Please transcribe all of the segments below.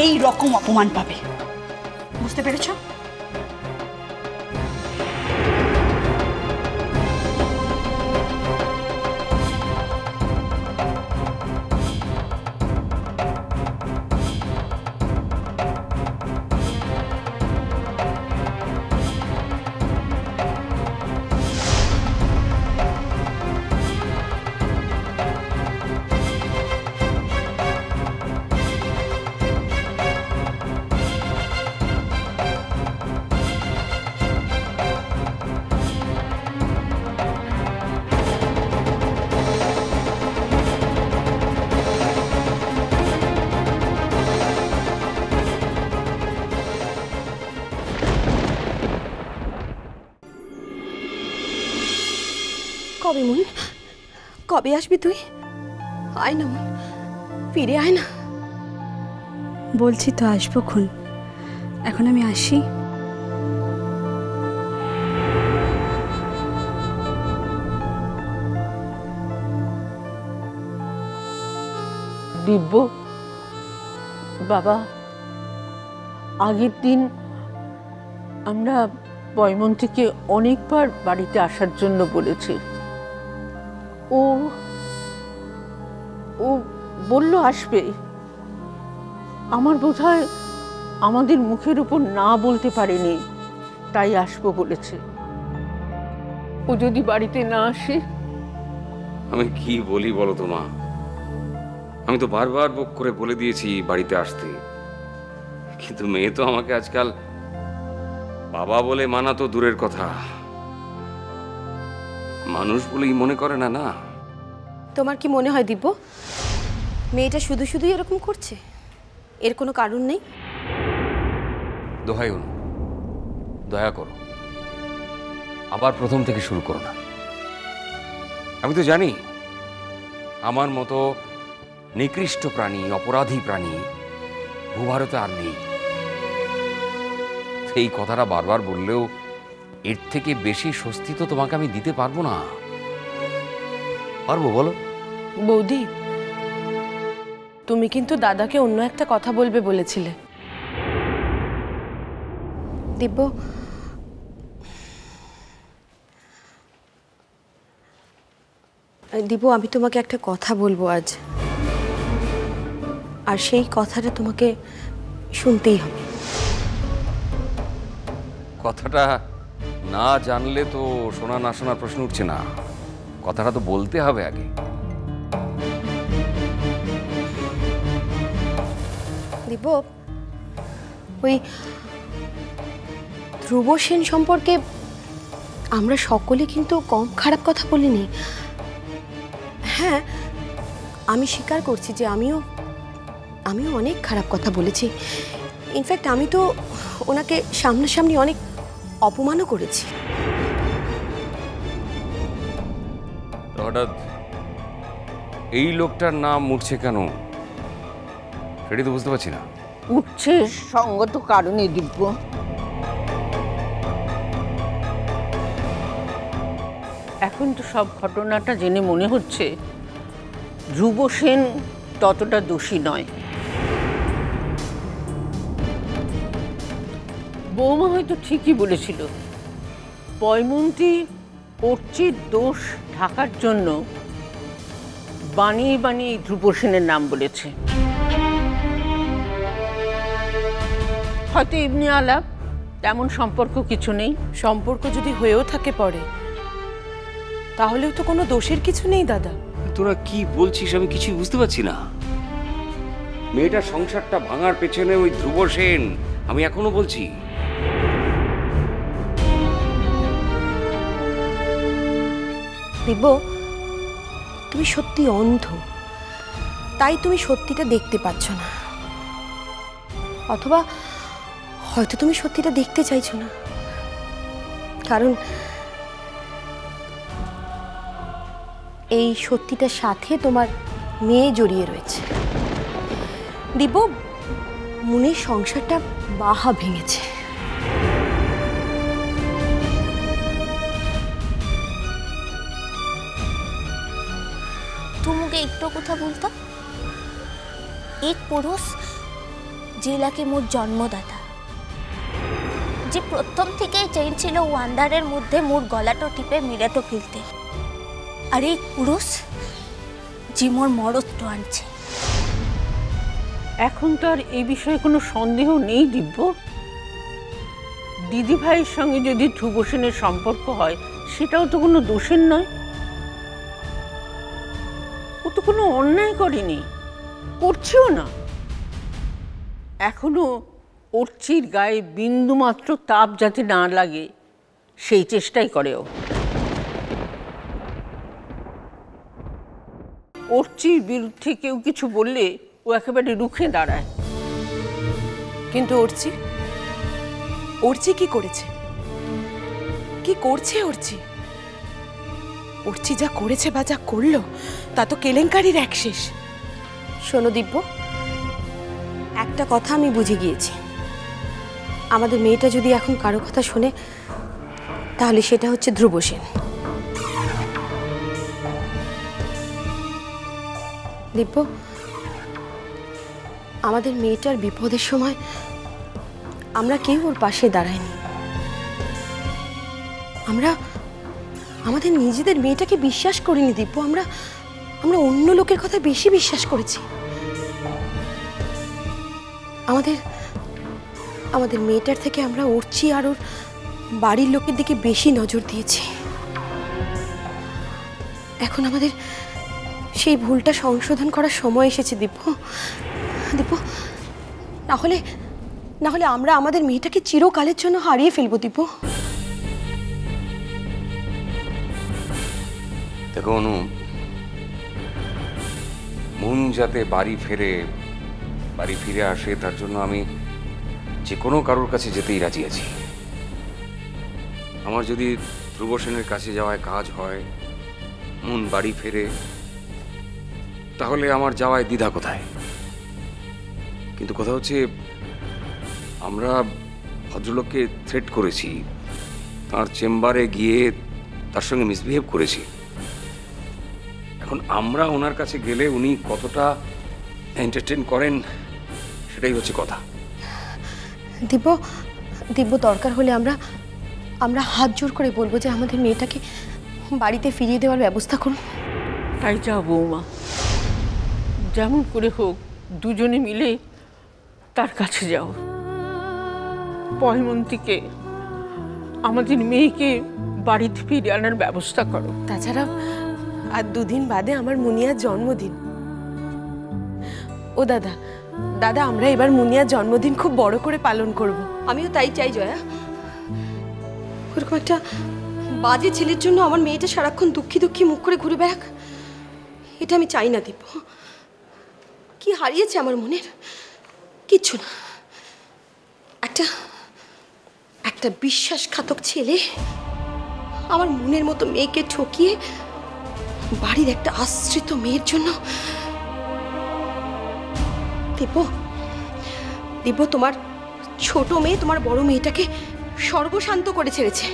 এই রকম অপমান পাবে। বুঝতে পেরেছ? কবে মন, কবে আসবি তুই? আয় না মন, ফিরে আয় না। বলছি তো আসবো খুন। এখন আমি আসি। দিব্য বাবা, আগের দিন আমরা বয়মন্তীকে অনেকবার বাড়িতে আসার জন্য বলেছি। ও ও বলল আসবে। আমার বোধহয় আমাদের মুখের উপর না বলতে পারেনি, তাই আসবো বলেছে। ও যদি বাড়িতে না আসে? আমি কি বলি বলো তো মা, আমি তো বারবার বুক করে বলে দিয়েছি বাড়িতে আসতে, কিন্তু মেয়ে তো আমাকে আজকাল বাবা বলে মানা তো দূরের কথা, মানুষ বলেই মনে করে না। না, তোমার কি মনে হয় দিব্য মেয়েটা শুধু শুধুই এরকম করছে? এর কোনো কারণ নেই? দোহাই অনু, দয়া করো, আবার প্রথম থেকে শুরু করো না। আমি তো জানি আমার মতো নিকৃষ্ট প্রাণী, অপরাধী প্রাণী ভূভারতে আর নেই। এই কথাটা বারবার বললেও এর থেকে বেশি স্বস্তি তো তোমাকে আমি দিতে পারবো না। পারবো বলো? বৌদি, তুমি কিন্তু দাদাকে অন্য একটা কথা বলবে বলেছিলে। দিব্য, দিব্য, আমি তোমাকে একটা কথা বলবো আজ, আর সেই কথাটা তোমাকে শুনতেই হবে। কথাটা না জানলে তো শোনা না শোনার প্রশ্ন উঠছে না, কথাটা তো বলতে হবে আগে। দিব্য, ওই ধ্রুব সেন সম্পর্কে আমরা সকলে কিন্তু কম খারাপ কথা বলিনি। হ্যাঁ, আমি স্বীকার করছি যে আমিও অনেক খারাপ কথা বলেছি। ইনফ্যাক্ট আমি তো ওনাকে সামনাসামনি অনেক অপমানও করেছি। হঠাৎ এই লোকটার নাম উঠছে কেন সেটা তো বুঝতে পারছি না। উঠছে সঙ্গত কারণে দিব্য। এখন তো সব ঘটনাটা জেনে মনে হচ্ছে ধ্রুব সেন ততটা দোষী নয়। বৌমা হয়তো ঠিকই বলেছিল, বয়মন্তী অর্চির দোষ ঢাকার জন্য বানিয়ে বানিয়ে ধ্রুব সেনের নাম বলেছে। হয়তো এমনি আলাপ, তেমন সম্পর্ক কিছু নেই। সম্পর্ক যদি হয়েও থাকে পরে, তাহলেও তো কোনো দোষের কিছু নেই দাদা। তোরা কি বলছিস আমি কিছুই বুঝতে পারছি না। মেয়েটার সংসারটা ভাঙার পেছনে ওই ধ্রুব সেন, আমি এখনো বলছি। দিব্য, তুমি সত্যি অন্ধ, তাই তুমি সত্যিটা দেখতে পাচ্ছ না, অথবা হয়তো তুমি সত্যিটা দেখতে চাইছো না, কারণ এই সত্যিটার সাথে তোমার মেয়ে জড়িয়ে রয়েছে। দিব্য, মনের সংসারটা বাহা ভেঙেছে। तुम मुझे एक तो कथा बोलता, एक पुरुष যে নাকি মোর জন্মদাতা, যে প্রথম থেকেই চেয়েছিল ওয়ান্ডারের মধ্যে মোর গলাটো টিপে মেরে তো ফেলতে, আর এই পুরুষ যে মোর মরদটো আনছে। এখন তো আর এই বিষয়ে কোনো সন্দেহ নেই দিব্য। দিদি ভাইয়ের সঙ্গে যদি ধ্রুব সেনের সম্পর্ক হয় সেটাও তো কোনো দোষের নয়। ও তো কোনো অন্যায় করেনি, করছেও না। এখনো অর্চির গায়ে বিন্দু মাত্র তাপ যাতে না লাগে সেই চেষ্টাই করে ও। অর্চির বিরুদ্ধে কেউ কিছু বললে ও একেবারে রুখে দাঁড়ায়। কিন্তু অর্চি অর্চি কি করেছে, কি করছে অর্চি? অর্চি যা করেছে বা যা করলো তা তো কেলেঙ্কারির এক শেষ। শোনো দিব্য, একটা কথা আমি বুঝে গিয়েছি, আমাদের মেয়েটা যদি এখন কারো কথা শোনে তাহলে সেটা হচ্ছে ধ্রুব সেন। দিব্য, আমাদের মেয়েটার বিপদের সময় আমরা কেউ ওর পাশে দাঁড়াইনি। আমরা আমাদের নিজেদের মেয়েটাকে বিশ্বাস করিনি দিব্য, আমরা অন্য লোকের কথা বেশি বিশ্বাস করেছি। আমাদের মেয়েটার থেকে আমরা অর্চি আর ওর বাড়ির লোকের দিকে বেশি নজর দিয়েছি। এখন আমাদের সেই ভুলটা সংশোধন করার সময় এসেছে দিব্য। না হলে আমরা আমাদের মেয়েটাকে চিরকালের জন্য হারিয়ে ফেলবো দিব্য। দেখো অনু, মন যাতে বাড়ি ফিরে আসে তার জন্য আমি যে কোনো কারোর কাছে যেতেই রাজি আছি। আমার যদি ধ্রুব সেনের কাছে যাওয়ায় কাজ হয়, মন বাড়ি ফেরে, তাহলে আমার যাওয়ায় দ্বিধা কোথায়? কিন্তু কথা হচ্ছে, আমরা ভদ্রলোককে থ্রেট করেছি, তার চেম্বারে গিয়ে তার সঙ্গে মিসবিহেভ করেছি। এখন আমরা ওনার কাছে গেলে উনি কতটা এন্টারটেইন করেন সেটাই হচ্ছে কথা। দিব্য, দরকার হলে আমরা হাত জোর করে বলবো যে আমাদের মেয়েটাকে বাড়িতে ফিরিয়ে দেওয়ার ব্যবস্থা করুন। তাই যাও বৌমা, যেমন করে হোক দুজনে মিলে তার কাছে যাও। পয়মন্তীকে, আমাদের মেয়েকে বাড়িতে ফিরে আনার ব্যবস্থা করো। তাছাড়া আর দুদিন বাদে আমার মুনিয়ার জন্মদিন। ও দাদা, আমরা এবার মুনিয়ার জন্মদিন খুব বড় করে পালন করব। আমিও তাই চাই জয়া। ওরকম একটা বাজে ছেলের জন্য আমার মেয়েটা সারাক্ষণ দুঃখী মুখ করে ঘুরে বেড়াক, এটা আমি চাই না দিব্য। কি হারিয়েছে আমার মনের? কিচ্ছু না। একটা বিশ্বাসঘাতক ছেলে আমার মনের মতো মেয়েকে ঠকিয়ে বাড়ির একটা আশ্রিত মেয়ের জন্য। দিব্য, তোমার ছোট মেয়ে তোমার বড় মেয়েটাকে সর্বশান্ত করে ছেড়েছে।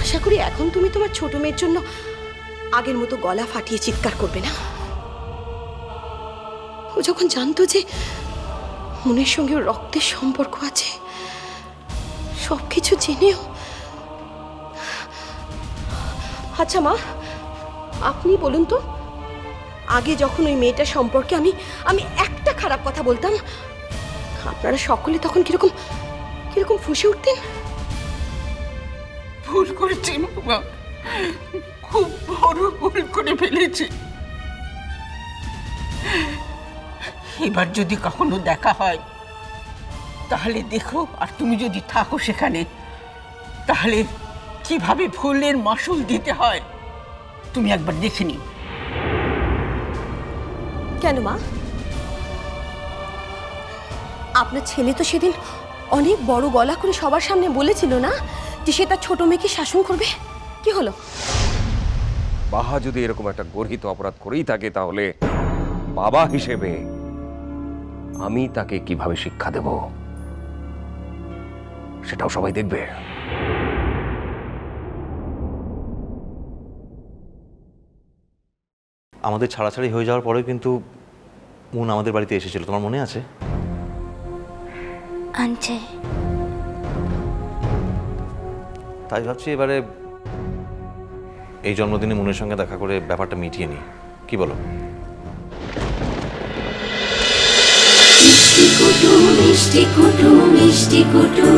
আশা করি এখন তুমি তোমার ছোট মেয়ের জন্য আগের মতো গলা ফাটিয়ে চিৎকার করবে না। ও যখন জানতো যে মনের সঙ্গে রক্তের সম্পর্ক আছে, সবকিছু জেনেও। আচ্ছা মা, আপনি বলুন তো, আগে যখন ওই মেয়েটার সম্পর্কে আমি একটা খারাপ কথা বলতাম, আপনারা সকলে তখন কিরকম ফুঁসে উঠতেন? ভুল করেছি বাবা, খুব বড় ভুল করে ফেলেছি। এবার যদি কখনো দেখা হয় তাহলে দেখো, আর তুমি যদি থাকো সেখানে, তাহলে কিভাবে ভুলের মাসুল দিতে হয় তুমি একবার দেখে নিও। কেন মা? আপনার ছেলে তো সেদিন অনেক বড় গলা করে সবার সামনে বলেছিল না যে সে তার ছোট মেয়েকে শাসন করবে। কি হলো? বাহা যদি এরকম একটা গর্হিত অপরাধ করেই থাকে, তাহলে বাবা হিসেবে আমি তাকে কিভাবে শিক্ষা দেব সেটাও সবাই দেখবে। আমাদের ছাড়াছাড়ি হয়ে যাওয়ার পরেও কিন্তু মুন আমাদের বাড়িতে এসেছিল, তোমার মনে আছে? আনছে। তাই ভাবছি এবারে এই জন্মদিনে মুনের সঙ্গে দেখা করে ব্যাপারটা মিটিয়ে নিই, কি বলো? মিষ্টি কুটু মিষ্টি কুটু মিষ্টি কুটু।